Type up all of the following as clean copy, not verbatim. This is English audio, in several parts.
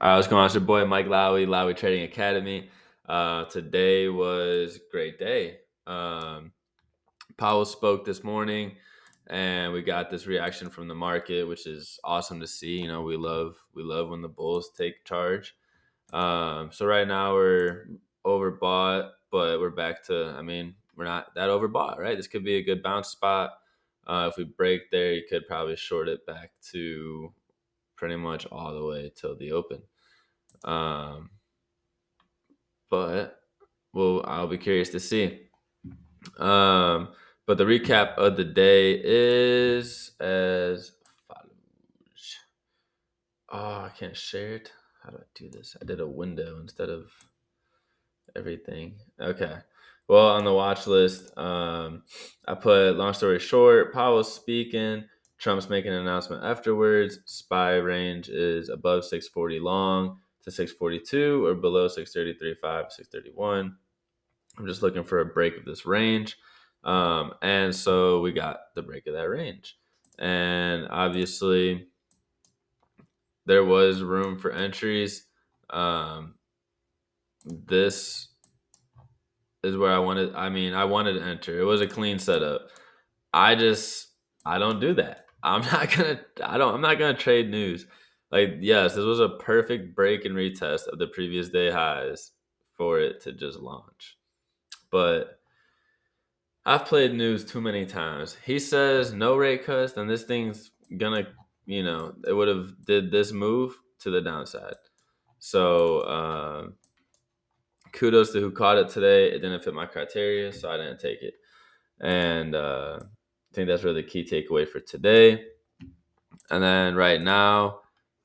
What's going on? It's your boy Mike Lowy, Lowy Trading Academy. Today was a great day. Powell spoke this morning, and we got this reaction from the market, which is awesome to see. We love when the bulls take charge. So right now we're overbought, but we're back to. I mean, we're not that overbought, right? This could be a good bounce spot. If we break there, you could probably short it back to pretty much all the way till the open. Um, but well, I'll be curious to see. Um, but the recap of the day is as follows. Oh, I can't share it. How do I do this? I did a window instead of everything. Okay. Well, on the watch list, I put long story short, Powell's speaking, Trump's making an announcement afterwards. SPY range is above 640 long to 642 or below 633.5, 631. I'm just looking for a break of this range. And so we got the break of that range. And obviously, there was room for entries. This is where I wanted. I mean, I wanted to enter. It was a clean setup. I just, I don't do that. I'm not gonna trade news. Like, yes, this was a perfect break and retest of the previous day highs for it to just launch. But I've played news too many times. He says no rate cuts, then this thing's gonna, it would have did this move to the downside. So kudos to who caught it today. It didn't fit my criteria, so I didn't take it. And I think that's really the key takeaway for today. And then right now,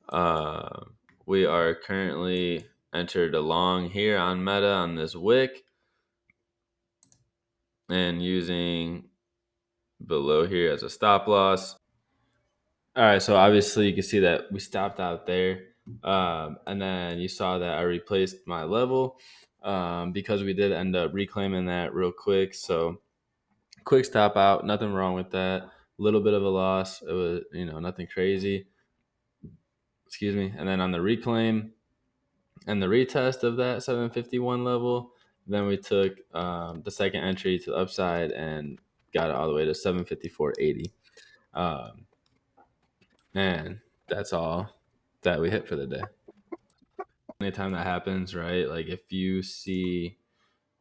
uh, we are currently entered along here on Meta on this wick and using below here as a stop loss. All right, so obviously you can see that we stopped out there, and then you saw that I replaced my level because we did end up reclaiming that real quick. So quick stop out, nothing wrong with that. A little bit of a loss. It was nothing crazy. Excuse me. And then on the reclaim and the retest of that 751 level, then we took the second entry to the upside and got it all the way to 754.80. Um, and that's all that we hit for the day. Anytime that happens, right? Like if you see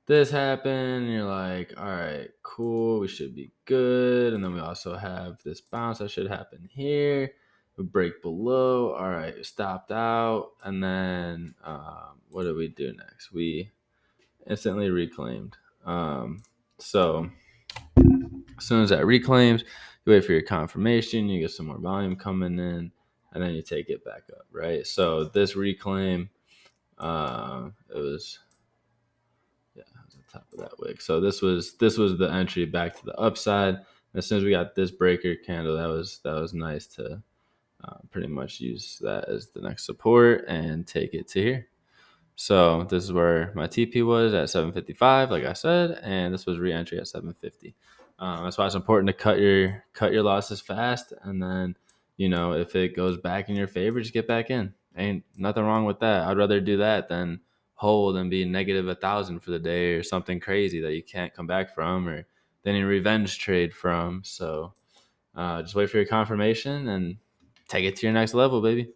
this happen, you're like, all right, cool, we should be good. And then we also have this bounce that should happen here. We break below. All right, we stopped out. And then what did we do next? We instantly reclaimed. So as soon as that reclaims, you wait for your confirmation, you get some more volume coming in, and then you take it back up, right? So this reclaim, it was on top of that wick. So this was the entry back to the upside. And as soon as we got this breaker candle, that was nice to pretty much use that as the next support and take it to here. So this is where my TP was at 755, like I said, and this was re-entry at 750. That's why it's important to cut your losses fast, and then if it goes back in your favor, just get back in. Ain't nothing wrong with that. I'd rather do that than hold and be negative 1,000 for the day or something crazy that you can't come back from, or then a revenge trade from. So just wait for your confirmation and take it to your next level, baby.